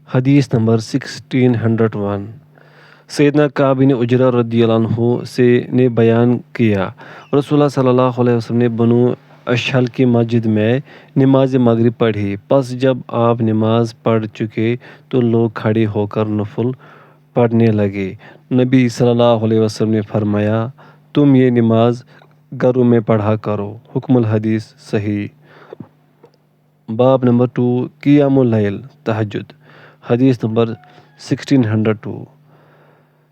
حدیث نمبر 1601 سیدنا کعب بن عجرہ رضی اللہ عنہ سے نے بیان کیا، رسول اللہ صلی اللہ علیہ وسلم نے بنو اشہل کی مسجد میں نماز مغرب پڑھی۔ پس جب آپ نماز پڑھ چکے تو لوگ کھڑے ہو کر نفل پڑھنے لگے۔ نبی صلی اللہ علیہ وسلم نے فرمایا، تم یہ نماز گھروں میں پڑھا کرو۔ حکم الحدیث صحیح۔ باب نمبر 2 قیام اللیل تہجد۔ حدیث نمبر 1602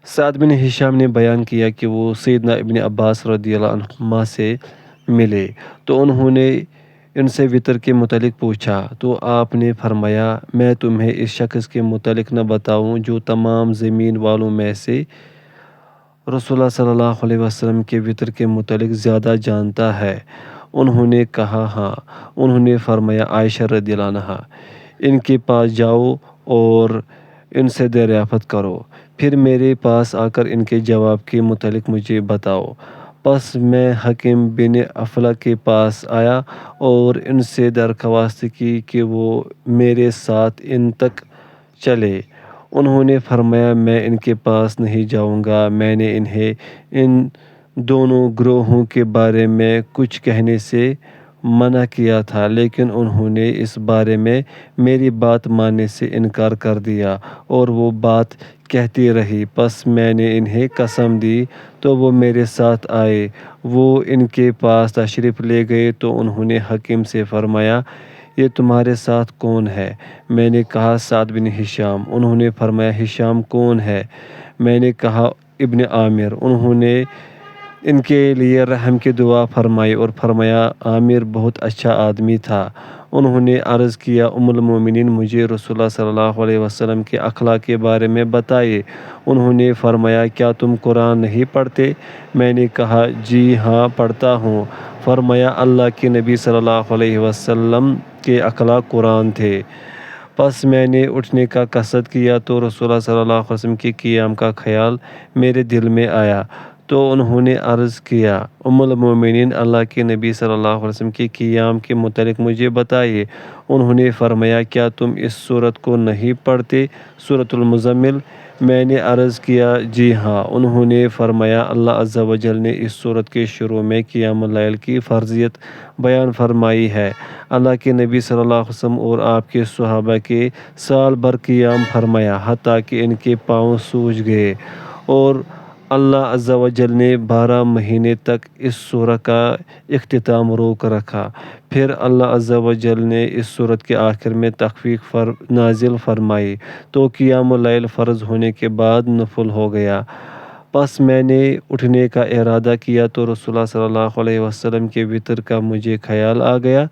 سعد بن ہشام نے بیان کیا کہ وہ سیدنا ابن عباس رضی اللہ عنہما سے ملے تو انہوں نے ان سے وطر کے متعلق پوچھا تو آپ نے فرمایا، میں تمہیں اس شخص کے متعلق نہ بتاؤں جو تمام زمین والوں میں سے رسول اللہ صلی اللہ علیہ وسلم کے وطر کے متعلق زیادہ جانتا ہے؟ انہوں نے کہا ہاں۔ انہوں نے فرمایا، عائشہ رضی اللہ عنہا، ان کے پاس جاؤ اور ان سے دریافت کرو، پھر میرے پاس آ کر ان کے جواب کے متعلق مجھے بتاؤ۔ پس میں حکیم بن افلح کے پاس آیا اور ان سے درخواست کی کہ وہ میرے ساتھ ان تک چلے۔ انہوں نے فرمایا، میں ان کے پاس نہیں جاؤں گا۔ میں نے انہیں ان دونوں گروہوں کے بارے میں کچھ کہنے سے منع کیا تھا، لیکن انہوں نے اس بارے میں میری بات ماننے سے انکار کر دیا اور وہ بات کہتی رہی۔ پس میں نے انہیں قسم دی تو وہ میرے ساتھ آئے۔ وہ ان کے پاس تشریف لے گئے تو انہوں نے حکیم سے فرمایا، یہ تمہارے ساتھ کون ہے؟ میں نے کہا، سعد بن ہشام۔ انہوں نے فرمایا، ہشام کون ہے؟ میں نے کہا، ابن عامر۔ انہوں نے ان کے لیے رحم کی دعا فرمائی اور فرمایا، عامر بہت اچھا آدمی تھا۔ انہوں نے عرض کیا، ام المومنین، مجھے رسول اللہ صلی اللہ علیہ وسلم کے اخلاق کے بارے میں بتائیے۔ انہوں نے فرمایا، کیا تم قرآن نہیں پڑھتے؟ میں نے کہا، جی ہاں پڑھتا ہوں۔ فرمایا، اللہ کے نبی صلی اللہ علیہ وسلم کے اخلاق قرآن تھے۔ پس میں نے اٹھنے کا قصد کیا تو رسول اللہ صلی اللہ علیہ وسلم کے قیام کا خیال میرے دل میں آیا تو انہوں نے عرض کیا، ام المومنین، اللہ کے نبی صلی اللہ علیہ وسلم کے قیام کے متعلق مجھے بتائیے۔ انہوں نے فرمایا، کیا تم اس سورت کو نہیں پڑھتے، سورۃ المزمل؟ میں نے عرض کیا، جی ہاں۔ انہوں نے فرمایا، اللہ عز و جل نے اس سورت کے شروع میں قیام اللیل کی فرضیت بیان فرمائی ہے۔ اللہ کے نبی صلی اللہ علیہ وسلم اور آپ کے صحابہ کے سال بھر قیام فرمایا حتیٰ کہ ان کے پاؤں سوج گئے، اور اللہ عز و جل نے 12 مہینے تک اس سورہ کا اختتام روک رکھا۔ پھر اللہ عز و جل نے اس سورت کے آخر میں تخفیف نازل فرمائی تو قیام اللیل فرض ہونے کے بعد نفل ہو گیا۔ پس میں نے اٹھنے کا ارادہ کیا تو رسول اللہ صلی اللہ علیہ وسلم کے وطر کا مجھے خیال آ گیا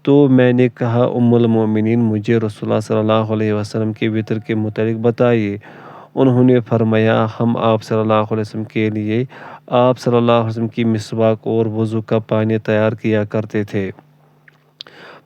تو میں نے کہا، ام المومنین، مجھے رسول اللہ صلی اللہ علیہ وسلم کے وطر کے متعلق بتائیے۔ انہوں نے فرمایا، ہم آپ صلی اللہ علیہ وسلم کے لیے آپ صلی اللہ علیہ وسلم کی مسواک اور وضو کا پانی تیار کیا کرتے تھے۔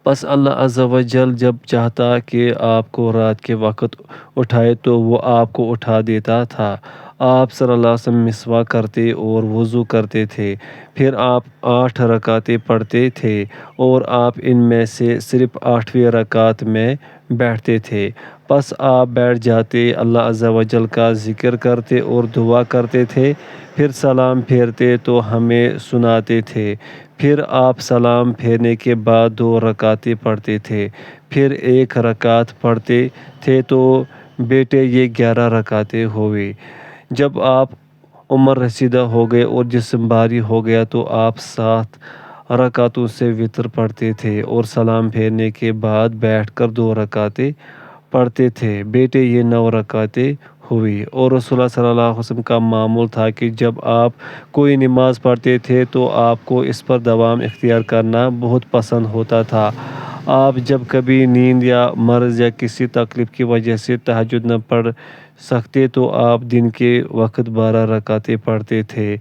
پس اللہ عز و جل جب چاہتا کہ آپ کو رات کے وقت اٹھائے تو وہ آپ کو اٹھا دیتا تھا۔ آپ صلی اللہ علیہ وسلم مسواک کرتے اور وضو کرتے تھے، پھر آپ 8 رکعتیں پڑھتے تھے اور آپ ان میں سے صرف 8ویں رکعت میں بیٹھتے تھے۔ پس آپ بیٹھ جاتے، اللہ عز و جل کا ذکر کرتے اور دعا کرتے تھے، پھر سلام پھیرتے تو ہمیں سناتے تھے۔ پھر آپ سلام پھیرنے کے بعد 2 رکعتیں پڑھتے تھے، پھر 1 رکعت پڑھتے تھے تو بیٹے یہ 11 رکعتیں ہوئیں۔ جب آپ عمر رسیدہ ہو گئے اور جسم بھاری ہو گیا تو آپ 7 رکعتوں سے وطر پڑھتے تھے اور سلام پھیرنے کے بعد بیٹھ کر 2 رکعتیں پڑھتے تھے، بیٹے یہ 9 رکعتیں ہوئی۔ اور رسول اللہ صلی اللہ علیہ وسلم کا معمول تھا کہ جب آپ کوئی نماز پڑھتے تھے تو آپ کو اس پر دوام اختیار کرنا بہت پسند ہوتا تھا۔ آپ جب کبھی نیند یا مرض یا کسی تکلیف کی وجہ سے تہجد نہ پڑھ سکتے تو آپ دن کے وقت 12 رکعتیں پڑھتے تھے،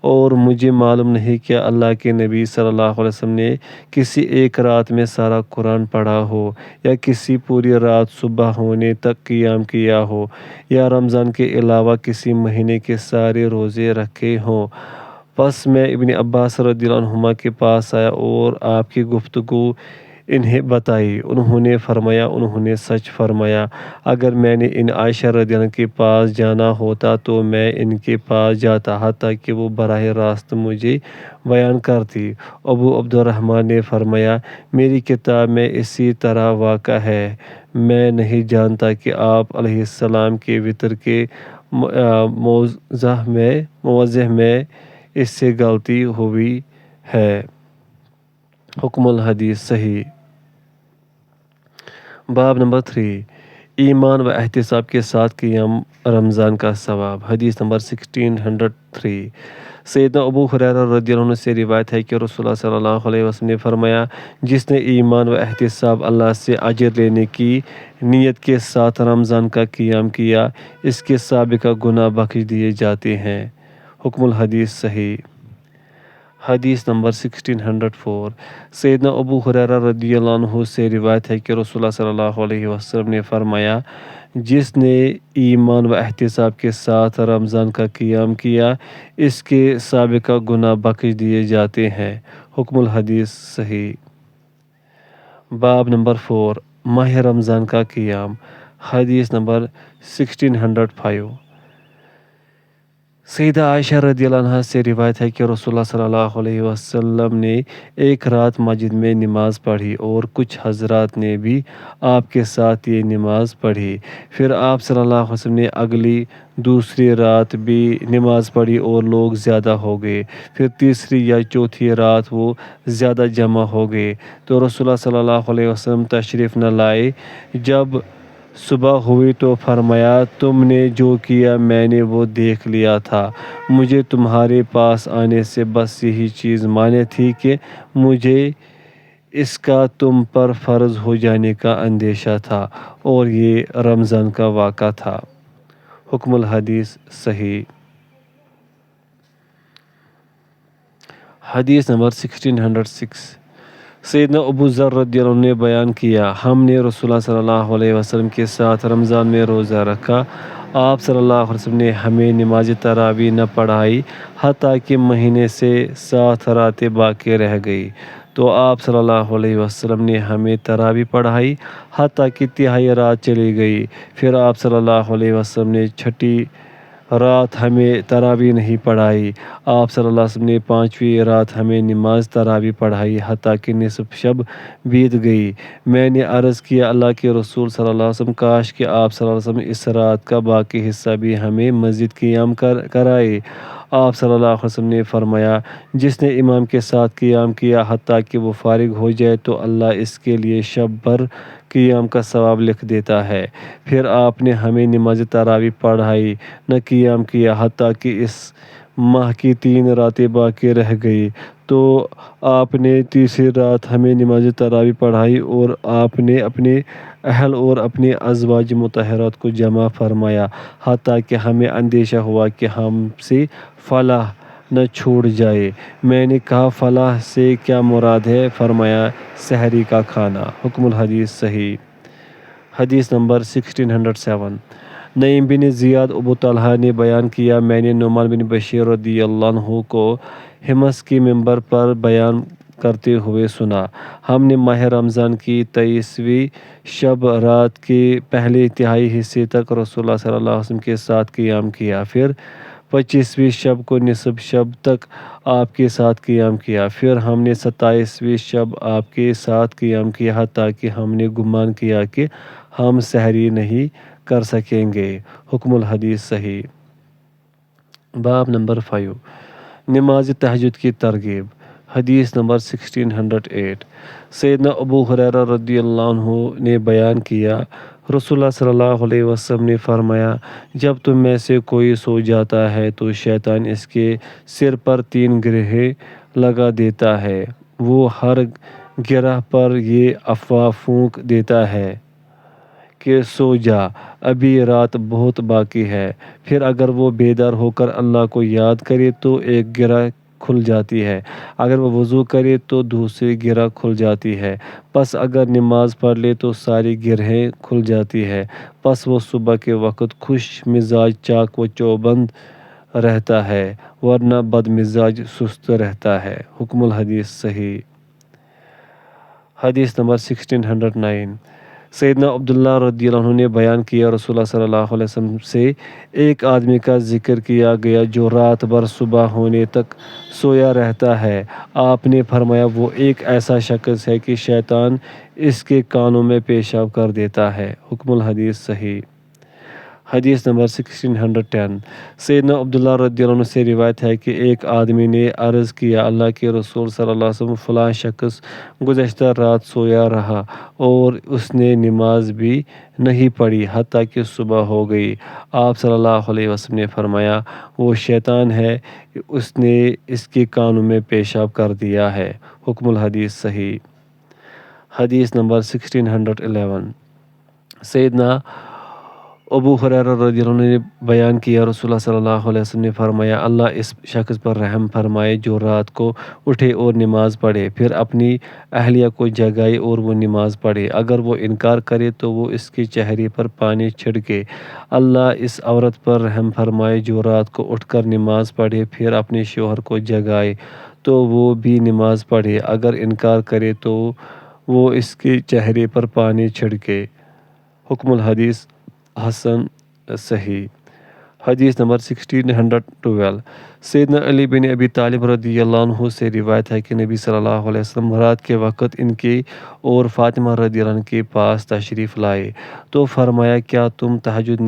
اور مجھے معلوم نہیں کہ اللہ کے نبی صلی اللہ علیہ وسلم نے کسی ایک رات میں سارا قرآن پڑھا ہو، یا کسی پوری رات صبح ہونے تک قیام کیا ہو، یا رمضان کے علاوہ کسی مہینے کے سارے روزے رکھے ہوں۔ پس میں ابن عباس رضی اللہ عنہما کے پاس آیا اور آپ کی گفتگو انہیں بتائی۔ انہوں نے فرمایا انہوں نے سچ فرمایا۔ اگر میں نے ان عائشہ رضی اللہ عنہ کے پاس جانا ہوتا تو میں ان کے پاس جاتا حتیٰ کہ وہ براہ راست مجھے بیان کرتی۔ ابو عبد الرحمن نے فرمایا میری کتاب میں اسی طرح واقع ہے۔ میں نہیں جانتا کہ آپ علیہ السلام کے وطر کے موضع میں اس سے غلطی ہوئی ہے۔ حکم الحدیث صحیح۔ باب نمبر 3 ایمان و احتساب کے ساتھ قیام رمضان کا ثواب۔ حدیث نمبر 1603 سیدنا ابو ہریرہ رضی اللہ عنہ سے روایت ہے کہ رسول اللہ صلی اللہ علیہ وسلم نے فرمایا جس نے ایمان و احتساب اللہ سے اجر لینے کی نیت کے ساتھ رمضان کا قیام کیا اس کے سابقہ گناہ بخش دیے جاتے ہیں۔ حکم الحدیث صحیح۔ حدیث نمبر 1604 سیدنا ابو ہریرہ رضی اللہ عنہ سے روایت ہے کہ رسول اللہ صلی اللہ علیہ وسلم نے فرمایا جس نے ایمان و احتساب کے ساتھ رمضان کا قیام کیا اس کے سابقہ گناہ بخش دیے جاتے ہیں۔ حکم الحدیث صحیح۔ باب نمبر 4 ماہ رمضان کا قیام۔ حدیث نمبر 1605 سیدہ عائشہ رضی اللہ عنہا سے روایت ہے کہ رسول اللہ صلی اللہ علیہ وسلم نے ایک رات مسجد میں نماز پڑھی اور کچھ حضرات نے بھی آپ کے ساتھ یہ نماز پڑھی۔ پھر آپ صلی اللہ علیہ وسلم نے اگلی دوسری رات بھی نماز پڑھی اور لوگ زیادہ ہو گئے۔ پھر تیسری یا چوتھی رات وہ زیادہ جمع ہو گئے تو رسول اللہ صلی اللہ علیہ وسلم تشریف نہ لائے۔ جب صبح ہوئی تو فرمایا تم نے جو کیا میں نے وہ دیکھ لیا تھا۔ مجھے تمہارے پاس آنے سے بس یہی چیز مانے تھی کہ مجھے اس کا تم پر فرض ہو جانے کا اندیشہ تھا اور یہ رمضان کا واقعہ تھا۔ حکم الحدیث صحیح۔ حدیث نمبر 1606 سیدنا ابو ذر رضی اللہ عنہ نے بیان کیا ہم نے رسول اللہ صلی اللہ علیہ وسلم کے ساتھ رمضان میں روزہ رکھا۔ آپ صلی اللہ علیہ وسلم نے ہمیں نماز تراویح نہ پڑھائی حتیٰ کہ مہینے سے 7 راتیں باقی رہ گئی تو آپ صلی اللہ علیہ وسلم نے ہمیں تراویح پڑھائی حتیٰ کہ تہائی رات چلی گئی۔ پھر آپ صلی اللہ علیہ وسلم نے چھٹی رات ہمیں تراویح نہیں پڑھائی۔ آپ صلی اللہ علیہ وسلم نے 5ویں رات ہمیں نماز تراویح پڑھائی حتیٰ کہ نصف شب بیت گئی۔ میں نے عرض کیا اللہ کے رسول صلی اللہ علیہ وسلم کاش کہ آپ صلی اللہ علیہ وسلم اس رات کا باقی حصہ بھی ہمیں مزید قیام کرائے۔ آپ صلی اللہ علیہ وسلم نے فرمایا جس نے امام کے ساتھ قیام کیا حتیٰ کہ وہ فارغ ہو جائے تو اللہ اس کے لیے شب بھر قیام کا ثواب لکھ دیتا ہے۔ پھر آپ نے ہمیں نماز تراویح پڑھائی نہ قیام کیا حتیٰ کہ اس ماہ کی 3 راتیں باقی رہ گئی تو آپ نے تیسری رات ہمیں نماز تراویح پڑھائی اور آپ نے اپنے اہل اور اپنی ازواج مطہرات کو جمع فرمایا حتیٰ کہ ہمیں اندیشہ ہوا کہ ہم سے فلاح نہ چھوٹ جائے۔ میں نے کہا فلاح سے کیا مراد ہے؟ فرمایا سحری کا کھانا۔ حکم الحدیث صحیح۔ حدیث نمبر 1607 نعیم بن زیاد ابو طلحہ نے بیان کیا میں نے نعمان بن بشیر رضی اللہ عنہ کو حمص کی ممبر پر بیان کرتے ہوئے سنا۔ ہم نے ماہ رمضان کی 23ویں شب رات کے پہلے تہائی حصے تک رسول اللہ صلی اللہ علیہ وسلم کے ساتھ قیام کیا۔ پھر 25ویں شب کو نصف شب تک آپ کے ساتھ قیام کیا۔ پھر ہم نے 27ویں شب آپ کے ساتھ قیام کیا حتیٰ کہ ہم نے گمان کیا کہ ہم سحری نہیں کر سکیں گے۔ حکم الحدیث صحیح۔ باب نمبر 5 نماز تہجد کی ترغیب۔ حدیث نمبر 1608 سیدنا ابو ہریرہ رضی اللہ عنہ نے بیان کیا رسول اللہ صلی اللہ علیہ وسلم نے فرمایا جب تم میں سے کوئی سو جاتا ہے تو شیطان اس کے سر پر 3 گرہیں لگا دیتا ہے۔ وہ ہر گرہ پر یہ افواہ پھونک دیتا ہے کہ سو جا ابھی رات بہت باقی ہے۔ پھر اگر وہ بیدار ہو کر اللہ کو یاد کرے تو ایک گرہ کھل جاتی ہے، اگر وہ وضو کرے تو دوسری گرہ کھل جاتی ہے، پس اگر نماز پڑھ لے تو ساری گرہیں کھل جاتی ہے، پس وہ صبح کے وقت خوش مزاج چاق و چوبند رہتا ہے ورنہ بد مزاج سست رہتا ہے۔ حکم الحدیث صحیح۔ حدیث نمبر 1609 سیدنا عبداللہ رضی اللہ عنہ نے بیان کیا رسول اللہ صلی اللہ علیہ وسلم سے ایک آدمی کا ذکر کیا گیا جو رات بھر صبح ہونے تک سویا رہتا ہے۔ آپ نے فرمایا وہ ایک ایسا شخص ہے کہ شیطان اس کے کانوں میں پیشاب کر دیتا ہے۔ حکم الحدیث صحیح۔ حدیث نمبر 1610 سیدنا عبداللہ رضی اللہ عنہ سے روایت ہے کہ ایک آدمی نے عرض کیا اللہ کے رسول صلی اللہ علیہ وسلم فلاں شخص گزشتہ رات سویا رہا اور اس نے نماز بھی نہیں پڑھی حتیٰ کہ صبح ہو گئی۔ آپ صلی اللہ علیہ وسلم نے فرمایا وہ شیطان ہے، اس نے اس کے کانوں میں پیشاب کر دیا ہے۔ حکم الحدیث صحیح۔ حدیث نمبر 1611 سیدنا ابو ہریرہ رضی اللہ عنہ نے بیان کیا رسول اللہ صلی اللہ علیہ وسلم نے فرمایا اللہ اس شخص پر رحم فرمائے جو رات کو اٹھے اور نماز پڑھے، پھر اپنی اہلیہ کو جگائے اور وہ نماز پڑھے۔ اگر وہ انکار کرے تو وہ اس کے چہرے پر پانی چھڑکے۔ اللہ اس عورت پر رحم فرمائے جو رات کو اٹھ کر نماز پڑھے پھر اپنے شوہر کو جگائے تو وہ بھی نماز پڑھے۔ اگر انکار کرے تو وہ اس کے چہرے پر پانی چھڑکے۔ حکم الحدیث حسن صحیح۔ حدیث نمبر 1612 سیدنا علی بن ابی طالب رضی اللہ عنہ سے روایت ہے کہ نبی صلی اللہ علیہ وسلم رات کے وقت ان کے اور فاطمہ رضی اللہ عنہ کے پاس تشریف لائے تو فرمایا کیا تم تہجد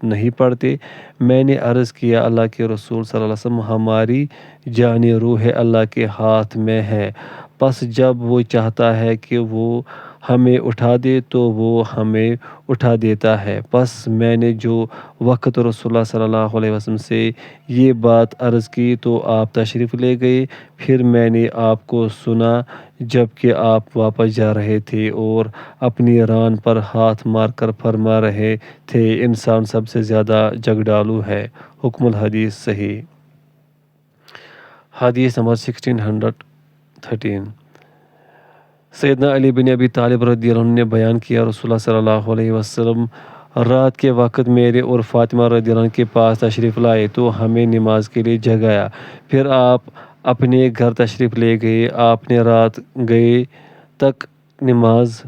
نہیں پڑھتے؟ میں نے عرض کیا اللہ کے رسول صلی اللہ علیہ وسلم ہماری جان روح اللہ کے ہاتھ میں ہے، پس جب وہ چاہتا ہے کہ وہ ہمیں اٹھا دے تو وہ ہمیں اٹھا دیتا ہے۔ پس میں نے جو وقت رسول اللہ صلی اللہ علیہ وسلم سے یہ بات عرض کی تو آپ تشریف لے گئے، پھر میں نے آپ کو سنا جب کہ آپ واپس جا رہے تھے اور اپنی ران پر ہاتھ مار کر فرما رہے تھے انسان سب سے زیادہ جگڈالو ہے۔ حکم الحدیث صحیح۔ حدیث نمبر 1613 سیدنا علی بن ابی طالب رضی اللہ عنہ نے بیان کیا رسول اللہ صلی اللہ علیہ وسلم رات کے وقت میرے اور فاطمہ رضی اللہ عنہ کے پاس تشریف لائے تو ہمیں نماز کے لیے جگایا، پھر آپ اپنے گھر تشریف لے گئے۔ آپ نے رات گئے تک نماز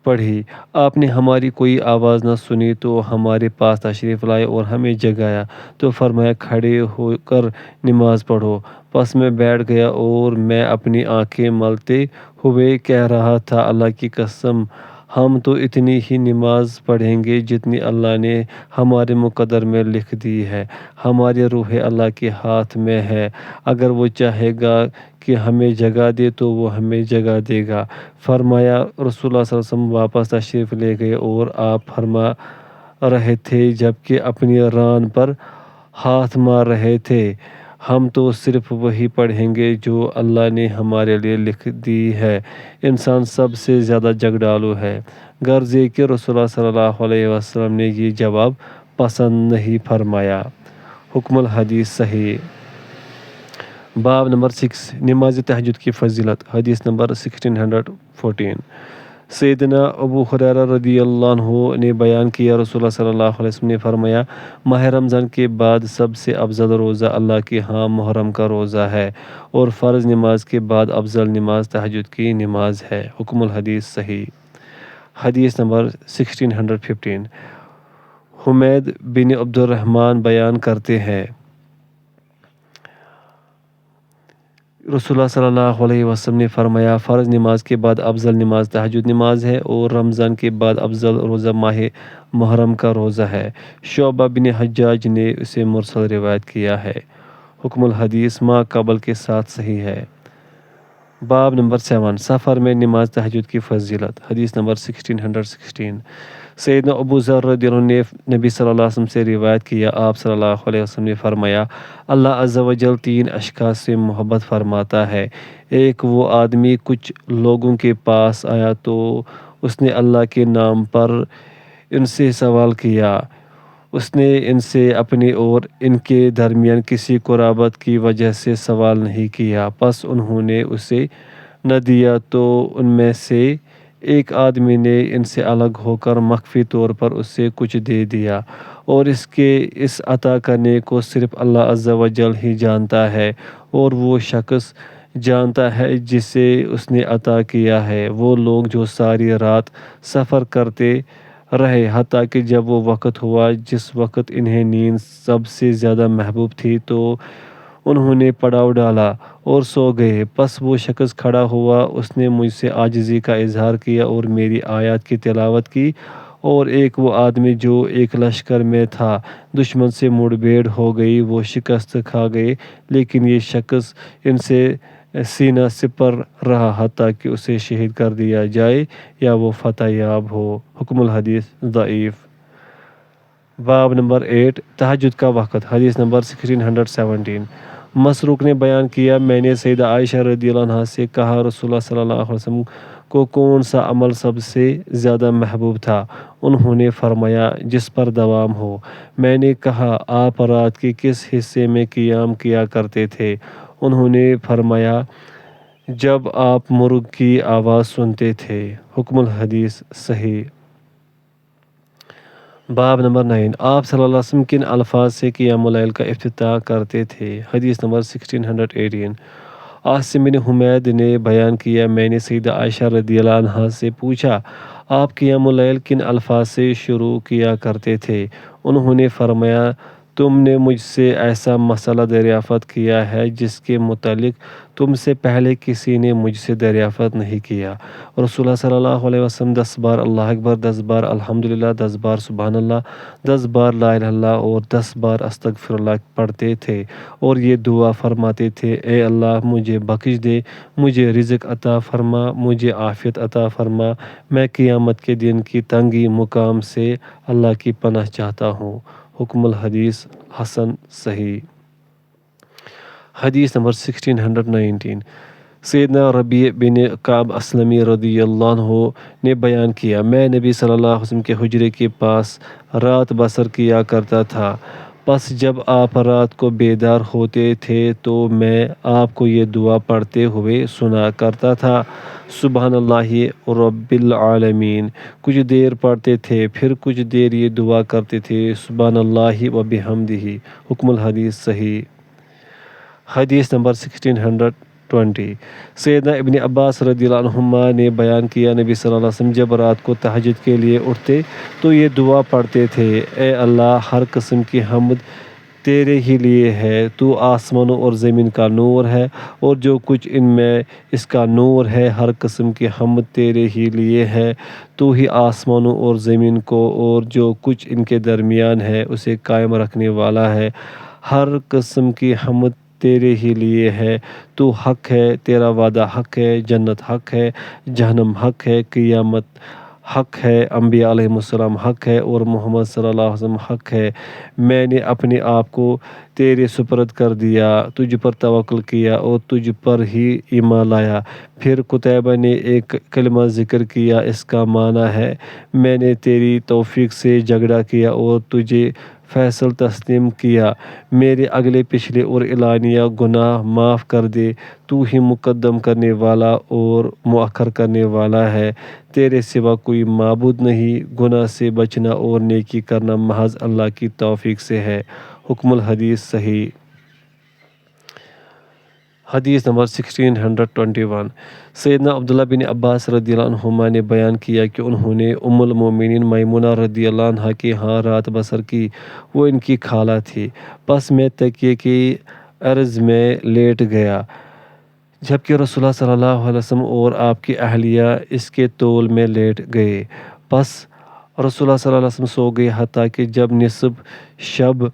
پڑھی، آپ نے ہماری کوئی آواز نہ سنی تو ہمارے پاس تشریف لائے اور ہمیں جگایا تو فرمایا کھڑے ہو کر نماز پڑھو۔ پس میں بیٹھ گیا اور میں اپنی آنکھیں ملتے ہوئے کہہ رہا تھا اللہ کی قسم ہم تو اتنی ہی نماز پڑھیں گے جتنی اللہ نے ہمارے مقدر میں لکھ دی ہے، ہماری روح اللہ کے ہاتھ میں ہے، اگر وہ چاہے گا کہ ہمیں جگا دے تو وہ ہمیں جگا دے گا۔ فرمایا رسول اللہ صلی اللہ علیہ وسلم واپس تشریف لے گئے اور آپ فرما رہے تھے جبکہ اپنی ران پر ہاتھ مار رہے تھے ہم تو صرف وہی پڑھیں گے جو اللہ نے ہمارے لیے لکھ دی ہے، انسان سب سے زیادہ جگڈالو ہے۔ غرض یہ کہ رسول اللہ صلی اللہ علیہ وسلم نے یہ جواب پسند نہیں فرمایا۔ حکم الحدیث صحیح۔ باب نمبر 6 نماز تہجد کی فضیلت۔ حدیث نمبر 1614 سیدنا ابو ہریرہ رضی اللہ عنہ نے بیان کیا رسول اللہ صلی اللہ علیہ وسلم نے فرمایا ماہ رمضان کے بعد سب سے افضل روزہ اللہ کے ہاں محرم کا روزہ ہے اور فرض نماز کے بعد افضل نماز تہجد کی نماز ہے۔ حکم الحدیث صحیح۔ حدیث نمبر 1615 حمید بن عبد الرحمن بیان کرتے ہیں رسول اللہ صلی اللہ علیہ وسلم نے فرمایا فرض نماز کے بعد افضل نماز تہجد نماز ہے اور رمضان کے بعد افضل روزہ ماہ محرم کا روزہ ہے۔ شعبہ بن حجاج نے اسے مرسل روایت کیا ہے۔ حکم الحدیث ما قبل کے ساتھ صحیح ہے۔ باب نمبر 7 سفر میں نماز تہجد کی فضیلت۔ حدیث نمبر 1616 سیدنا ابو ذر رضی اللہ عنہ نے نبی صلی اللہ علیہ وسلم سے روایت کیا آپ صلی اللہ علیہ وسلم نے فرمایا اللہ عز و جل 3 اشخاص سے محبت فرماتا ہے، ایک وہ آدمی کچھ لوگوں کے پاس آیا تو اس نے اللہ کے نام پر ان سے سوال کیا، اس نے ان سے اپنے اور ان کے درمیان کسی قرابت کی وجہ سے سوال نہیں کیا، پس انہوں نے اسے نہ دیا تو ان میں سے ایک آدمی نے ان سے الگ ہو کر مخفی طور پر اسے کچھ دے دیا اور اس عطا کرنے کو صرف اللہ عز و جل ہی جانتا ہے، اور وہ شخص جانتا ہے جسے اس نے عطا کیا ہے۔ وہ لوگ جو ساری رات سفر کرتے رہے حتیٰ کہ جب وہ وقت ہوا جس وقت انہیں نیند سب سے زیادہ محبوب تھی تو انہوں نے پڑاؤ ڈالا اور سو گئے۔ پس وہ شخص کھڑا ہوا، اس نے مجھ سے عاجزی کا اظہار کیا اور میری آیات کی تلاوت کی، اور ایک وہ آدمی جو ایک لشکر میں تھا دشمن سے مڑ بھیڑ ہو گئی، وہ شکست کھا گئے، لیکن یہ شخص ان سے سینہ سپر رہا حتیٰ کہ اسے شہید کر دیا جائے یا وہ فتح یاب ہو۔ حکم الحدیث ضعیف۔ باب نمبر 8 تہجد کا وقت۔ حدیث نمبر 1617۔ مسروق نے بیان کیا، میں نے سیدہ عائشہ رضی اللہ عنہا سے کہا، رسول اللہ صلی اللہ علیہ وسلم کو کون سا عمل سب سے زیادہ محبوب تھا؟ انہوں نے فرمایا، جس پر دوام ہو۔ میں نے کہا، آپ رات کے کس حصے میں قیام کیا کرتے تھے؟ انہوں نے فرمایا، جب آپ مرغ کی آواز سنتے تھے۔ حکم الحدیث صحیح۔ باب نمبر 9 آپ صلی اللہ علیہ وسلم کن الفاظ سے قیام اللیل کا افتتاح کرتے تھے؟ حدیث نمبر 1618۔ عاصم بن حمید نے بیان کیا، میں نے سیدہ عائشہ رضی اللہ عنہا سے پوچھا، آپ قیام اللیل کن الفاظ سے شروع کیا کرتے تھے؟ انہوں نے فرمایا، تم نے مجھ سے ایسا مسئلہ دریافت کیا ہے جس کے متعلق تم سے پہلے کسی نے مجھ سے دریافت نہیں کیا۔ رسول اللہ صلی اللہ علیہ وسلم 10 بار اللہ اکبر، 10 بار الحمدللہ، 10 بار سبحان اللہ، 10 بار لا الہ الا اللہ اور 10 بار استغفر اللہ پڑھتے تھے، اور یہ دعا فرماتے تھے، اے اللہ مجھے بخش دے، مجھے رزق عطا فرما، مجھے عافیت عطا فرما، میں قیامت کے دن کی تنگی مقام سے اللہ کی پناہ چاہتا ہوں۔ حکم الحدیث حسن صحیح۔ حدیث نمبر 1619۔ سیدنا ربیع بن کعب اسلمی رضی اللہ عنہ نے بیان کیا، میں نبی صلی اللہ علیہ وسلم کے حجرے کے پاس رات بسر کیا کرتا تھا، پس جب آپ رات کو بیدار ہوتے تھے تو میں آپ کو یہ دعا پڑھتے ہوئے سنا کرتا تھا، سبحان اللہ رب العالمین۔ کچھ دیر پڑھتے تھے، پھر کچھ دیر یہ دعا کرتے تھے، سبحان اللہ و بحمدہ۔ حکم الحدیث صحیح۔ حدیث نمبر 1620۔ سیدنا ابن عباس رضی اللہ عنہما نے بیان کیا، نبی صلی اللہ علیہ وسلم جب رات کو تہجد کے لیے اٹھتے تو یہ دعا پڑھتے تھے، اے اللہ ہر قسم کی حمد تیرے ہی لیے ہے، تو آسمانوں اور زمین کا نور ہے اور جو کچھ ان میں اس کا نور ہے، ہر قسم کی حمد تیرے ہی لیے ہے، تو ہی آسمانوں اور زمین کو اور جو کچھ ان کے درمیان ہے اسے قائم رکھنے والا ہے، ہر قسم کی حمد تیرے ہی لیے ہے، تو حق ہے، تیرا وعدہ حق ہے، جنت حق ہے، جہنم حق ہے، قیامت حق ہے، انبیاء علیہ السلام حق ہے اور محمد صلی اللہ علیہ وسلم حق ہے۔ میں نے اپنے آپ کو تیرے سپرد کر دیا، تجھ پر توکل کیا اور تجھ پر ہی ایمان لایا۔ پھر قتیبہ نے ایک کلمہ ذکر کیا، اس کا معنی ہے، میں نے تیری توفیق سے جھگڑا کیا اور تجھے فیصل تسلیم کیا، میرے اگلے پچھلے اور اعلانیہ گناہ معاف کر دے، تو ہی مقدم کرنے والا اور مؤخر کرنے والا ہے، تیرے سوا کوئی معبود نہیں، گناہ سے بچنا اور نیکی کرنا محض اللہ کی توفیق سے ہے۔ حکم الحدیث صحیح۔ حدیث نمبر 1621۔ سیدنا عبداللہ بن عباس رضی اللہ عنہما نے بیان کیا کہ انہوں نے ام المومنین میمونہ رضی اللہ عنہا کے ہاں رات بسر کی، وہ ان کی خالہ تھی، پس میں تکیے کی عرض میں لیٹ گیا، جبکہ رسول اللہ صلی اللہ علیہ وسلم اور آپ کی اہلیہ اس کے طول میں لیٹ گئے، پس رسول اللہ صلی اللہ علیہ وسلم سو گئے حتیٰ کہ جب نصف شب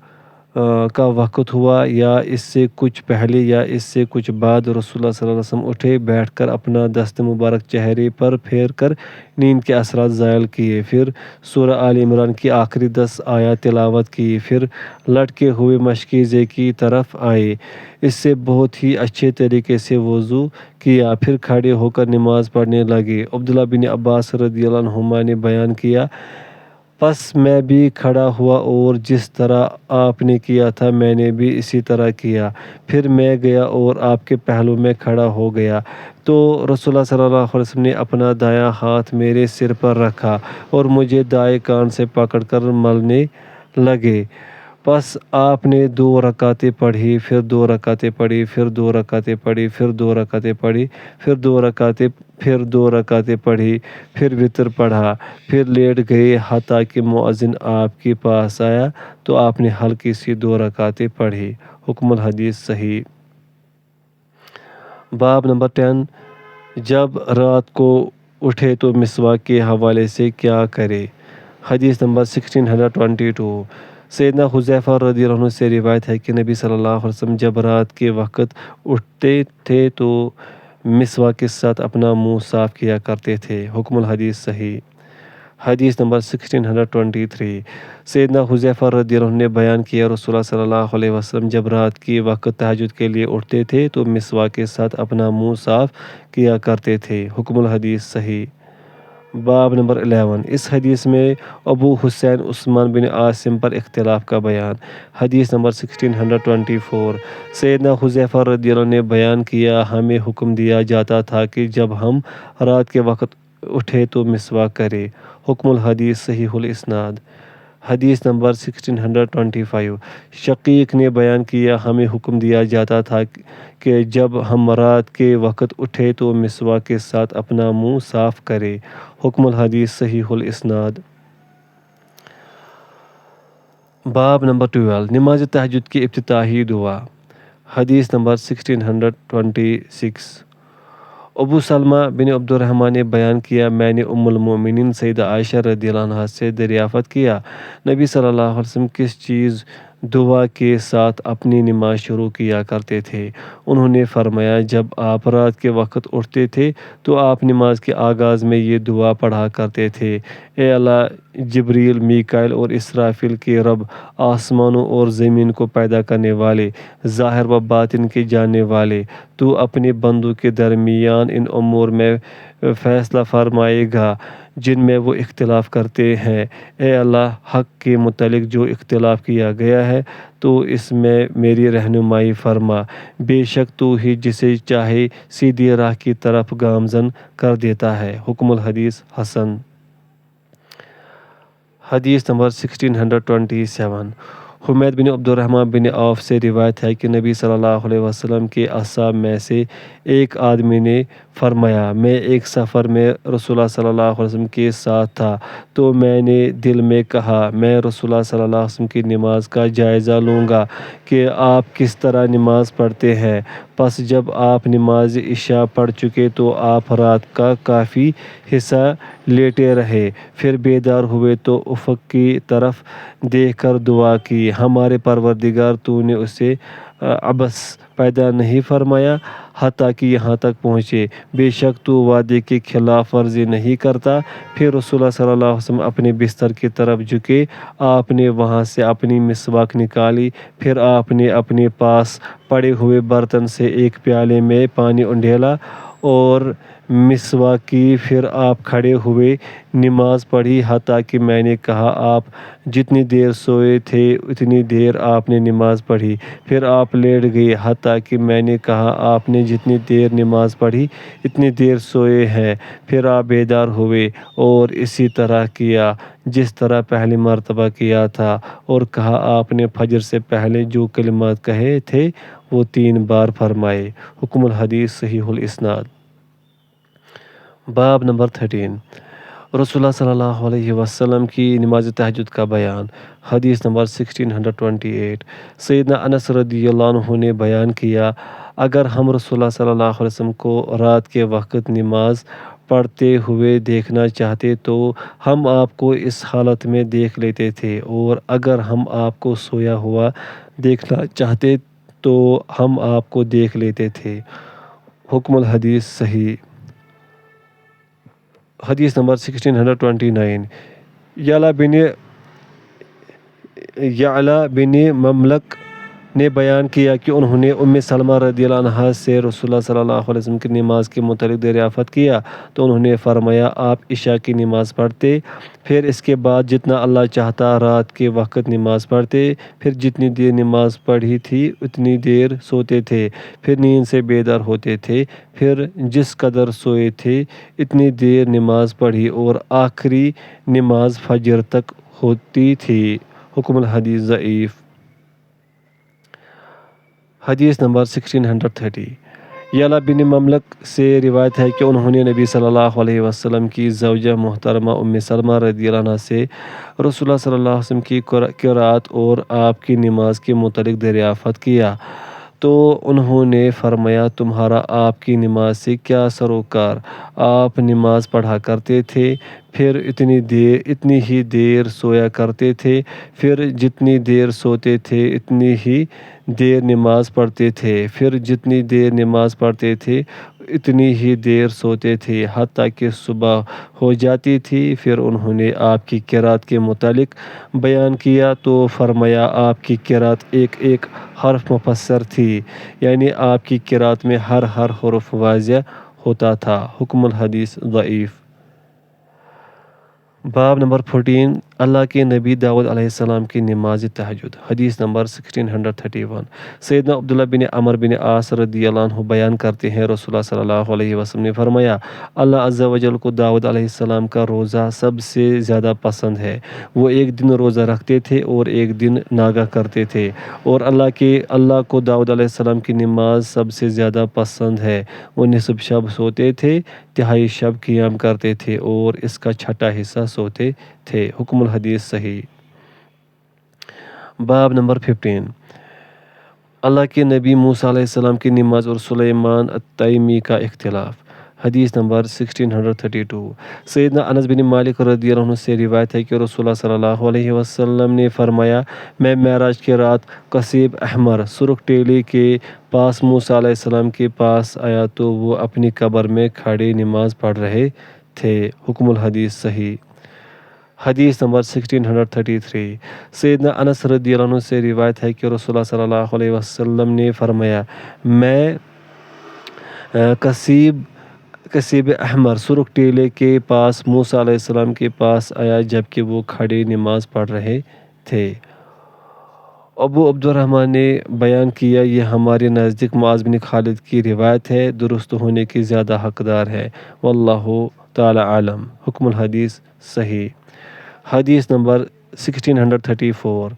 کا وقت ہوا یا اس سے کچھ پہلے یا اس سے کچھ بعد، رسول اللہ صلی اللہ علیہ وسلم اٹھے، بیٹھ کر اپنا دست مبارک چہرے پر پھیر کر نیند کے اثرات زائل کیے، پھر سورہ آل عمران کی آخری 10 آیات تلاوت کی، پھر لٹکے ہوئے مشکیزے کی طرف آئے، اس سے بہت ہی اچھے طریقے سے وضو کیا، پھر کھڑے ہو کر نماز پڑھنے لگے۔ عبداللہ بن عباس رضی اللہ عنہما نے بیان کیا، پس میں بھی کھڑا ہوا اور جس طرح آپ نے کیا تھا میں نے بھی اسی طرح کیا، پھر میں گیا اور آپ کے پہلو میں کھڑا ہو گیا، تو رسول اللہ صلی اللہ علیہ وسلم نے اپنا دایاں ہاتھ میرے سر پر رکھا اور مجھے دائیں کان سے پکڑ کر ملنے لگے، پس آپ نے 2 رکعتیں پڑھی، پھر 2 رکعتیں پڑھی، پھر 2 رکعتیں پڑھی، پھر 2 رکعتیں پڑھی، پھر 2 رکعتیں پڑھی، پھر وطر پڑھا، پھر لیٹ گئے حتیٰ کہ مؤذن آپ کے پاس آیا تو آپ نے ہلکی سی 2 رکعتیں پڑھی۔ حکم الحدیث صحیح۔ باب نمبر 10، جب رات کو اٹھے تو مسواک کے حوالے سے کیا کرے؟ حدیث نمبر 1622، سیدنا حذیفہ رضی اللہ عنہ سے روایت ہے کہ نبی صلی اللہ علیہ وسلم جب رات کے وقت اٹھتے تھے تو مسواک کے ساتھ اپنا منہ صاف کیا کرتے تھے۔ حکم الحدیث صحیح۔ حدیث نمبر 1623، سیدنا حذیفہ رضی اللہ عنہ نے بیان کیا رسول اللہ صلی اللہ علیہ وسلم جب رات کے وقت تہجد کے لیے اٹھتے تھے تو مسواک کے ساتھ اپنا منہ صاف کیا کرتے تھے۔ حکم الحدیث صحیح۔ باب نمبر 11، اس حدیث میں ابو حسین عثمان بن عاصم پر اختلاف کا بیان۔ حدیث نمبر 1624، سیدنا حذیفہ رضی اللہ عنہ نے بیان کیا ہمیں حکم دیا جاتا تھا کہ جب ہم رات کے وقت اٹھے تو مسواک کرے۔ حکم الحدیث صحیح الاسناد۔ حدیث نمبر 1625، شقیق نے بیان کیا ہمیں حکم دیا جاتا تھا کہ جب ہم رات کے وقت اٹھے تو مسواک کے ساتھ اپنا منہ صاف کرے۔ حکم الحدیث صحیح الاسناد۔ باب نمبر 12، نماز تہجد کی افتتاحی دعا۔ حدیث نمبر 1626، ابو سلمہ بن عبد الرحمن نے بیان کیا میں نے ام المومنین سیدہ عائشہ رضی اللہ عنہا سے دریافت کیا نبی صلی اللہ علیہ وسلم کس چیز دعا کے ساتھ اپنی نماز شروع کیا کرتے تھے؟ انہوں نے فرمایا جب آپ رات کے وقت اٹھتے تھے تو آپ نماز کے آغاز میں یہ دعا پڑھا کرتے تھے، اے اللہ جبریل، میکائیل اور اسرافیل کے رب، آسمانوں اور زمین کو پیدا کرنے والے، ظاہر و باطن کے جاننے والے، تو اپنے بندوں کے درمیان ان امور میں فیصلہ فرمائے گا جن میں وہ اختلاف کرتے ہیں۔ اے اللہ حق کے متعلق جو اختلاف کیا گیا ہے تو اس میں میری رہنمائی فرما، بے شک تو ہی جسے چاہے سیدھی راہ کی طرف گامزن کر دیتا ہے۔ حکم الحدیث حسن۔ حدیث نمبر 1627، حمید بن عبد الرحمن بن عوف سے روایت ہے کہ نبی صلی اللہ علیہ وسلم کے اصحاب میں سے ایک آدمی نے فرمایا میں ایک سفر میں رسول اللہ صلی اللہ علیہ وسلم کے ساتھ تھا تو میں نے دل میں کہا میں رسول اللہ صلی اللہ علیہ وسلم کی نماز کا جائزہ لوں گا کہ آپ کس طرح نماز پڑھتے ہیں۔ پس جب آپ نماز عشاء پڑھ چکے تو آپ رات کا کافی حصہ لیٹے رہے، پھر بیدار ہوئے تو افق کی طرف دیکھ کر دعا کی، ہمارے پروردگار تو نے اسے عبث پیدا نہیں فرمایا حتیٰ کہ یہاں تک پہنچے، بے شک تو وعدے کی خلاف ورزی نہیں کرتا۔ پھر رسول اللہ صلی اللہ علیہ وسلم اپنے بستر کی طرف جھکے، آپ نے وہاں سے اپنی مسواک نکالی، پھر آپ نے اپنے پاس پڑے ہوئے برتن سے ایک پیالے میں پانی انڈیلا اور مسواک کی، پھر آپ کھڑے ہوئے نماز پڑھی حتیٰ کہ میں نے کہا آپ جتنی دیر سوئے تھے اتنی دیر آپ نے نماز پڑھی، پھر آپ لیٹ گئے حتیٰ کہ میں نے کہا آپ نے جتنی دیر نماز پڑھی اتنی دیر سوئے ہیں، پھر آپ بیدار ہوئے اور اسی طرح کیا جس طرح پہلی مرتبہ کیا تھا، اور کہا آپ نے فجر سے پہلے جو کلمات کہے تھے وہ 3 بار فرمائے۔ حکم الحدیث صحیح الاسناد۔ باب نمبر 13، رسول اللہ صلی اللہ علیہ وسلم کی نماز تہجد کا بیان۔ حدیث نمبر 1628، سیدنا انس رضی اللہ عنہ نے بیان کیا اگر ہم رسول اللہ صلی اللہ علیہ وسلم کو رات کے وقت نماز پڑھتے ہوئے دیکھنا چاہتے تو ہم آپ کو اس حالت میں دیکھ لیتے تھے، اور اگر ہم آپ کو سویا ہوا دیکھنا چاہتے تو ہم آپ کو دیکھ لیتے تھے۔ حکم الحدیث صحیح۔ حدیث نمبر 1629، یعلا بن مملک نے بیان کیا کہ انہوں نے ام سلمہ رضی اللہ عنہا سے رسول اللہ صلی اللہ علیہ وسلم کی نماز کے متعلق دریافت کیا تو انہوں نے فرمایا آپ عشاء کی نماز پڑھتے، پھر اس کے بعد جتنا اللہ چاہتا رات کے وقت نماز پڑھتے، پھر جتنی دیر نماز پڑھی تھی اتنی دیر سوتے تھے، پھر نیند سے بیدار ہوتے تھے، پھر جس قدر سوئے تھے اتنی دیر نماز پڑھی اور آخری نماز فجر تک ہوتی تھی۔ حکم الحدیث ضعیف۔ حدیث نمبر 1630 یلا بن مملک سے روایت ہے کہ انہوں نے نبی صلی اللہ علیہ وسلم کی زوجہ محترمہ ام سلمہ رضی اللہ عنہ سے رسول اللہ صلی اللہ علیہ وسلم کی قرات اور آپ کی نماز کے متعلق دریافت کیا تو انہوں نے فرمایا تمہارا آپ کی نماز سے کیا سروکار؟ آپ نماز پڑھا کرتے تھے، پھر اتنی ہی دیر سویا کرتے تھے، پھر جتنی دیر سوتے تھے اتنی ہی دیر نماز پڑھتے تھے، پھر جتنی دیر نماز پڑھتے تھے اتنی ہی دیر سوتے تھے حتیٰ کہ صبح ہو جاتی تھی۔ پھر انہوں نے آپ کی قرات کے متعلق بیان کیا تو فرمایا آپ کی قرات ایک ایک حرف مفسر تھی، یعنی آپ کی قرات میں ہر حرف واضح ہوتا تھا۔ حکم الحدیث ضعیف۔ باب نمبر 14 اللہ کے نبی داؤد علیہ السلام کی نماز تہجد۔ حدیث نمبر 1631 سیدنا عبداللہ بن عمر بن عاص رضی اللہ عنہ بیان کرتے ہیں رسول اللہ صلی اللہ علیہ وسلم نے فرمایا اللہ عز و جل کو داؤد علیہ السلام کا روزہ سب سے زیادہ پسند ہے۔ وہ ایک دن روزہ رکھتے تھے اور ایک دن ناگہ کرتے تھے، اور اللہ کو داؤد علیہ السلام کی نماز سب سے زیادہ پسند ہے۔ وہ نصف شب سوتے تھے، تہائی شب قیام کرتے تھے اور اس کا چھٹا حصہ سوتے تھے۔ حکم الحدیث صحیح۔ باب نمبر 15 اللہ کے نبی موسیٰ علیہ السلام کی نماز اور سلیمان التیمی کا اختلاف۔ حدیث نمبر 1632 سیدنا انس بن مالک رضی اللہ عنہ سے روایت ہے کہ رسول اللہ صلی اللہ علیہ وسلم نے فرمایا میں معراج کی رات کثیب احمر سرخ ٹیلے کے پاس موسیٰ علیہ السلام کے پاس آیا تو وہ اپنی قبر میں کھڑے نماز پڑھ رہے تھے۔ حکم الحدیث صحیح۔ حدیث نمبر 1633 سیدنا انس رضی اللہ عنہ سے روایت ہے کہ رسول اللہ صلی اللہ علیہ وسلم نے فرمایا میں کثیب احمر سرخ ٹیلے کے پاس موسیٰ علیہ السلام کے پاس آیا جبکہ وہ کھڑے نماز پڑھ رہے تھے۔ ابو عبد الرحمن نے بیان کیا یہ ہمارے نزدیک معاذ بن خالد کی روایت ہے، درست ہونے کی زیادہ حقدار ہے، واللہ تعالی عالم۔ حکم الحدیث صحیح۔ حدیث نمبر 1634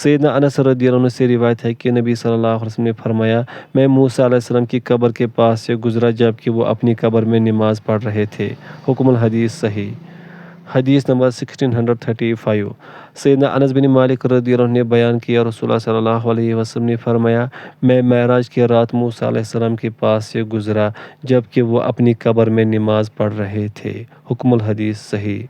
سیدنا انس رضی اللہ عنہ سے روایت ہے کہ نبی صلی اللہ علیہ وسلم نے فرمایا میں موسیٰ علیہ السلام کی قبر کے پاس سے گزرا جبکہ وہ اپنی قبر میں نماز پڑھ رہے تھے۔ حکم الحدیث صحیح۔ حدیث نمبر 1635 سیدنا انس بن مالک رضی اللہ عنہ نے بیان کیا رسول اللہ صلی اللہ علیہ وسلم نے فرمایا میں معراج کی رات موسیٰ علیہ السلام کے پاس سے گزرا جبکہ وہ اپنی قبر میں نماز پڑھ رہے تھے۔ حکم الحدیث صحیح۔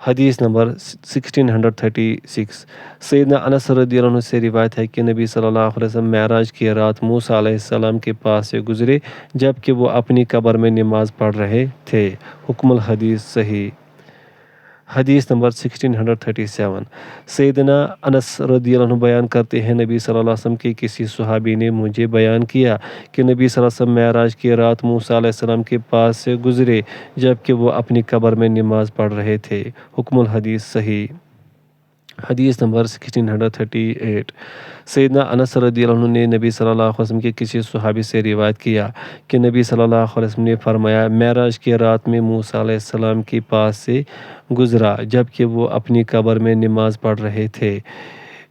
حدیث نمبر 1636 سیدنا انس رضی اللہ عنہ سے روایت ہے کہ نبی صلی اللہ علیہ وسلم معراج کی رات موسیٰ علیہ السلام کے پاس سے گزرے جبکہ وہ اپنی قبر میں نماز پڑھ رہے تھے۔ حکم الحدیث صحیح۔ حدیث نمبر 1637 سیدنا انس رضی اللہ عنہ بیان کرتے ہیں نبی صلی اللہ علیہ وسلم کے کسی صحابی نے مجھے بیان کیا کہ نبی صلی اللہ علیہ وسلم معراج کی رات موسیٰ علیہ السلام کے پاس سے گزرے جبکہ وہ اپنی قبر میں نماز پڑھ رہے تھے۔ حکم الحدیث صحیح۔ حدیث نمبر 1638 سیدنا انس رضی اللہ عنہ نے نبی صلی اللہ علیہ وسلم کے کسی صحابی سے روایت کیا کہ نبی صلی اللہ علیہ وسلم نے فرمایا معراج کی رات میں موسیٰ علیہ السلام کے پاس سے گزرا جبکہ وہ اپنی قبر میں نماز پڑھ رہے تھے۔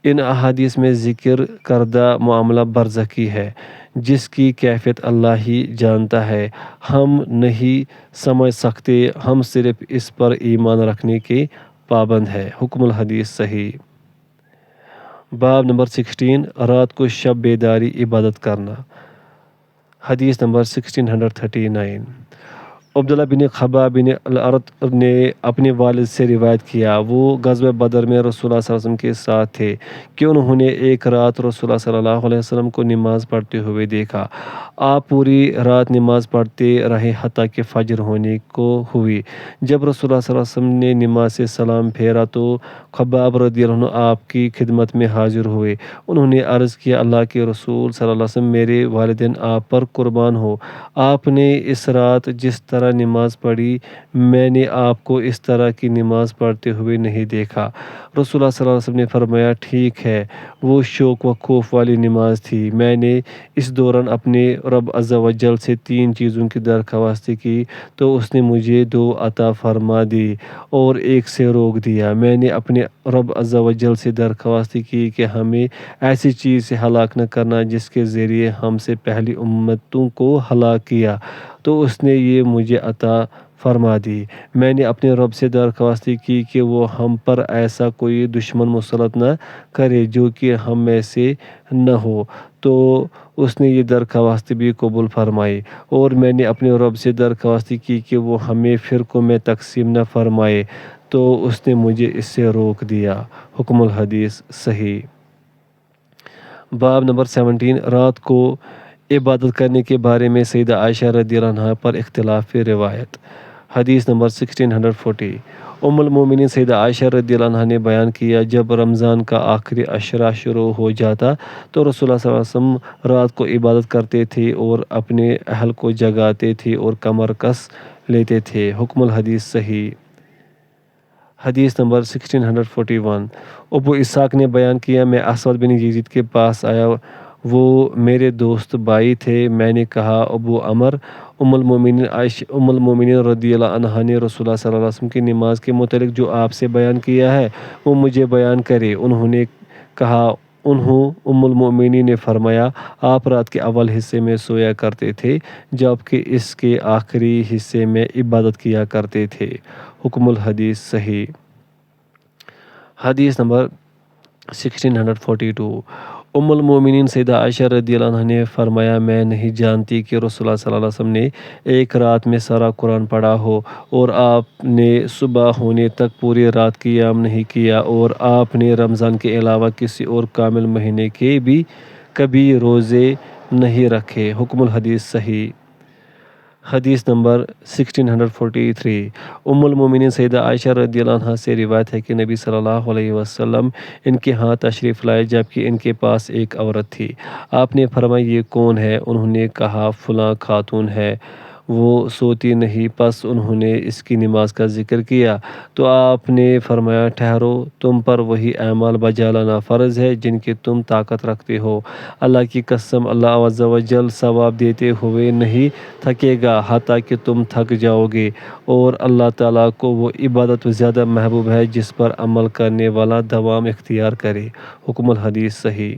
ان احادیث میں ذکر کردہ معاملہ برزخی ہے جس کی کیفیت اللہ ہی جانتا ہے، ہم نہیں سمجھ سکتے، ہم صرف اس پر ایمان رکھنے کے پابند ہے۔ حکم الحدیث صحیح۔ باب نمبر 16 رات کو شب بیداری عبادت کرنا۔ حدیث نمبر 1639 عبداللہ بن خباب بن الارت نے اپنے والد سے روایت کیا وہ غزوہ بدر میں رسول اللہ صلی اللہ علیہ وسلم کے ساتھ تھے کہ انہوں نے ایک رات رسول اللہ صلی اللہ علیہ وسلم کو نماز پڑھتے ہوئے دیکھا۔ آپ پوری رات نماز پڑھتے رہے حتیٰ کہ فجر ہونے کو ہوئی۔ جب رسول اللہ صلی اللہ علیہ وسلم نے نماز سے سلام پھیرا تو خباب رضی اللہ عنہ آپ کی خدمت میں حاضر ہوئے۔ انہوں نے عرض کیا اللہ کے رسول صلی اللہ علیہ وسلم میرے والدین آپ پر قربان ہو، آپ نے اس رات جس طرح طرح نماز پڑھی، میں نے آپ کو اس طرح کی نماز پڑھتے ہوئے نہیں دیکھا۔ رسول اللہ صلی اللہ علیہ وسلم نے فرمایا ٹھیک ہے، وہ شوق و خوف والی نماز تھی۔ میں نے اس دوران اپنے رب عز و جل سے 3 چیزوں کی درخواست کی تو اس نے مجھے 2 عطا فرما دی اور 1 سے روک دیا۔ میں نے اپنے رب عز و جل سے درخواست کی کہ ہمیں ایسی چیز سے ہلاک نہ کرنا جس کے ذریعے ہم سے پہلی امتوں کو ہلاک کیا، تو اس نے یہ مجھے عطا فرما دی۔ میں نے اپنے رب سے درخواست کی کہ وہ ہم پر ایسا کوئی دشمن مسلط نہ کرے جو کہ ہم میں سے نہ ہو، تو اس نے یہ درخواست بھی قبول فرمائی۔ اور میں نے اپنے رب سے درخواست کی کہ وہ ہمیں فرقوں میں تقسیم نہ فرمائے، تو اس نے مجھے اس سے روک دیا۔ حکم الحدیث صحیح۔ باب نمبر 17 رات کو عبادت کرنے کے بارے میں سیدہ عائشہ رضی اللہ عنہا پر اختلافی روایت۔ حدیث نمبر 1640 ام المومنین سیدہ عائشہ رضی اللہ عنہا نے بیان کیا، جب رمضان کا آخری عشرہ شروع ہو جاتا تو رسول اللہ صلی اللہ علیہ وسلم رات کو عبادت کرتے تھے اور اپنے اہل کو جگاتے تھے اور کمر کس لیتے تھے۔ حکم الحدیث صحیح۔ حدیث نمبر 1641 ابو اسحاق نے بیان کیا، میں اسود بن یزید کے پاس آیا، وہ میرے دوست بھائی تھے۔ میں نے کہا ابو عمر، ام المومنین رضی اللہ عنہا نے رسول اللہ صلی اللہ علیہ وسلم کی نماز کے متعلق جو آپ سے بیان کیا ہے وہ مجھے بیان کرے۔ انہوں نے کہا ام المومنین نے فرمایا، آپ رات کے اول حصے میں سویا کرتے تھے جبکہ اس کے آخری حصے میں عبادت کیا کرتے تھے۔ حکم الحدیث صحیح۔ حدیث نمبر 1642 ام المومنین سیدہ عائشہ رضی اللہ عنہا نے فرمایا، میں نہیں جانتی کہ رسول اللہ صلی اللہ علیہ وسلم نے ایک رات میں سارا قرآن پڑھا ہو اور آپ نے صبح ہونے تک پوری رات قیام نہیں کیا، اور آپ نے رمضان کے علاوہ کسی اور کامل مہینے کے بھی کبھی روزے نہیں رکھے۔ حکم الحدیث صحیح۔ حدیث نمبر 1643 ام المومنین سیدہ عائشہ رضی اللہ عنہا سے روایت ہے کہ نبی صلی اللہ علیہ وسلم ان کے ہاں تشریف لائے جبکہ ان کے پاس ایک عورت تھی۔ آپ نے فرمایا یہ کون ہے؟ انہوں نے کہا فلاں خاتون ہے، وہ سوتی نہیں۔ پس انہوں نے اس کی نماز کا ذکر کیا تو آپ نے فرمایا ٹھہرو، تم پر وہی اعمال بجا لانا فرض ہے جن کی تم طاقت رکھتے ہو۔ اللہ کی قسم، اللہ عز و جل ثواب دیتے ہوئے نہیں تھکے گا حتیٰ کہ تم تھک جاؤ گے، اور اللہ تعالیٰ کو وہ عبادت زیادہ محبوب ہے جس پر عمل کرنے والا دوام اختیار کرے۔ حکم الحدیث صحیح۔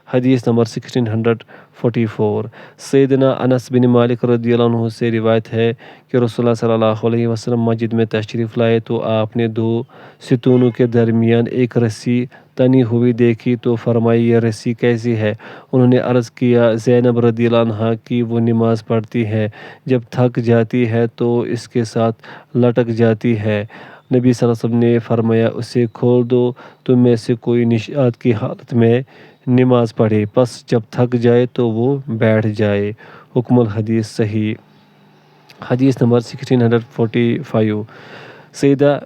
حدیث نمبر 1644 سیدنا انس بن مالک رضی اللہ عنہ سے روایت ہے کہ رسول اللہ صلی اللہ علیہ وسلم مسجد میں تشریف لائے تو آپ نے 2 ستونوں کے درمیان ایک رسی تنی ہوئی دیکھی تو فرمائی یہ رسی کیسی ہے؟ انہوں نے عرض کیا زینب رضی اللہ عنہا کی وہ نماز پڑھتی ہے، جب تھک جاتی ہے تو اس کے ساتھ لٹک جاتی ہے۔ نبی صلی اللہ علیہ وسلم نے فرمایا اسے کھول دو، تم میں سے کوئی نشاط کی حالت میں نماز پڑھے، پس جب تھک جائے تو وہ بیٹھ جائے۔ حکم الحدیث صحیح۔ حدیث نمبر 1645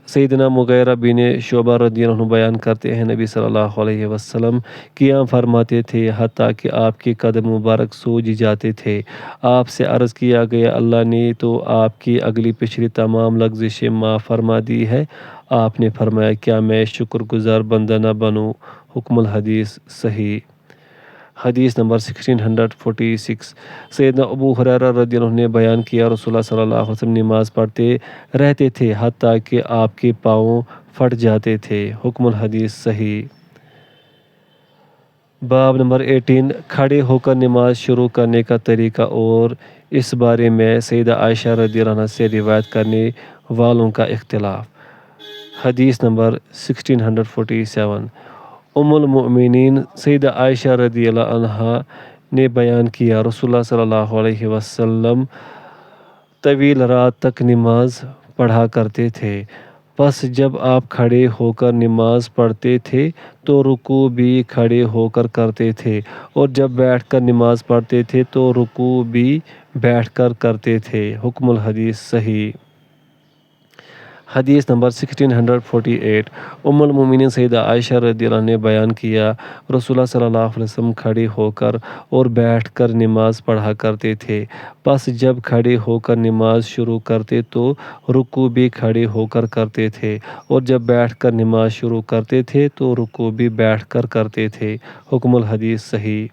سیدنا مغیرہ بن شعبہ رضی اللہ عنہ بیان کرتے ہیں، نبی صلی اللہ علیہ وسلم قیام فرماتے تھے حتیٰ کہ آپ کے قدم مبارک سوج جاتے تھے۔ آپ سے عرض کیا گیا اللہ نے تو آپ کی اگلی پچھلی تمام لغزشیں معاف فرما دی ہے۔ آپ نے فرمایا کیا میں شکر گزار بندہ نہ بنوں؟ حکم الحدیث صحیح۔ حدیث نمبر 1646 سیدنا ابو ہریرہ رضی اللہ عنہ نے بیان کیا رسول اللہ صلی اللہ علیہ وسلم نماز پڑھتے رہتے تھے حتیٰ کہ آپ کے پاؤں پھٹ جاتے تھے۔ حکم الحدیث صحیح۔ باب نمبر 18 کھڑے ہو کر نماز شروع کرنے کا طریقہ اور اس بارے میں سیدہ عائشہ رضی اللہ عنہا سے روایت کرنے والوں کا اختلاف۔ حدیث نمبر 1647 ام المؤمنین سیدہ عائشہ رضی اللہ عنہا نے بیان کیا رسول اللہ صلی اللہ علیہ وسلم طویل رات تک نماز پڑھا کرتے تھے، پس جب آپ کھڑے ہو کر نماز پڑھتے تھے تو رکوع بھی کھڑے ہو کر کرتے تھے، اور جب بیٹھ کر نماز پڑھتے تھے تو رکوع بھی بیٹھ کر کرتے تھے۔ حکم الحدیث صحیح۔ حدیث نمبر 1648 ام المومنین سیدہ عائشہ رضی اللہ عنہ نے بیان کیا، رسول اللہ صلی اللہ علیہ وسلم کھڑے ہو کر اور بیٹھ کر نماز پڑھا کرتے تھے، پس جب کھڑے ہو کر نماز شروع کرتے تو رکوع بھی کھڑے ہو کر کرتے تھے، اور جب بیٹھ کر نماز شروع کرتے تھے تو رکوع بھی بیٹھ کر کرتے تھے۔ حکم الحدیث صحیح۔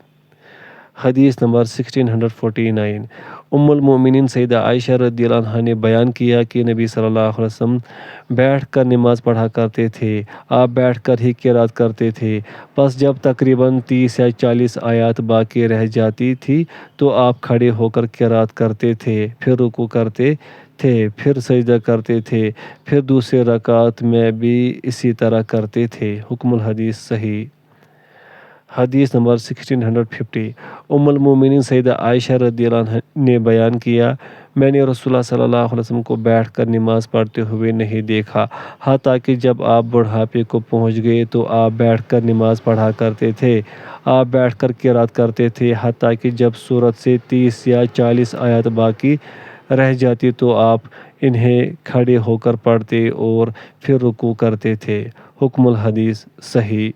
حدیث نمبر 1649 ام المومنین سیدہ عائشہ رضی اللہ عنہ نے بیان کیا کہ نبی صلی اللہ علیہ وسلم بیٹھ کر نماز پڑھا کرتے تھے، آپ بیٹھ کر ہی قرات کرتے تھے، پس جب تقریباً 30 یا 40 آیات باقی رہ جاتی تھی تو آپ کھڑے ہو کر قرات کرتے تھے، پھر رکوع کرتے تھے، پھر سجدہ کرتے تھے، پھر دوسرے رکعت میں بھی اسی طرح کرتے تھے۔ حکم الحدیث صحیح۔ حدیث نمبر 1650 ام المومنین سیدہ عائشہ رضی اللہ عنہ نے بیان کیا، میں نے رسول اللہ صلی اللہ علیہ وسلم کو بیٹھ کر نماز پڑھتے ہوئے نہیں دیکھا، حتیٰ کہ جب آپ بڑھاپے کو پہنچ گئے تو آپ بیٹھ کر نماز پڑھا کرتے تھے، آپ بیٹھ کر قرات کرتے تھے، حتیٰ کہ جب سورت سے 30 یا 40 آیات باقی رہ جاتی تو آپ انہیں کھڑے ہو کر پڑھتے اور پھر رکوع کرتے تھے۔ حکم الحدیث صحیح۔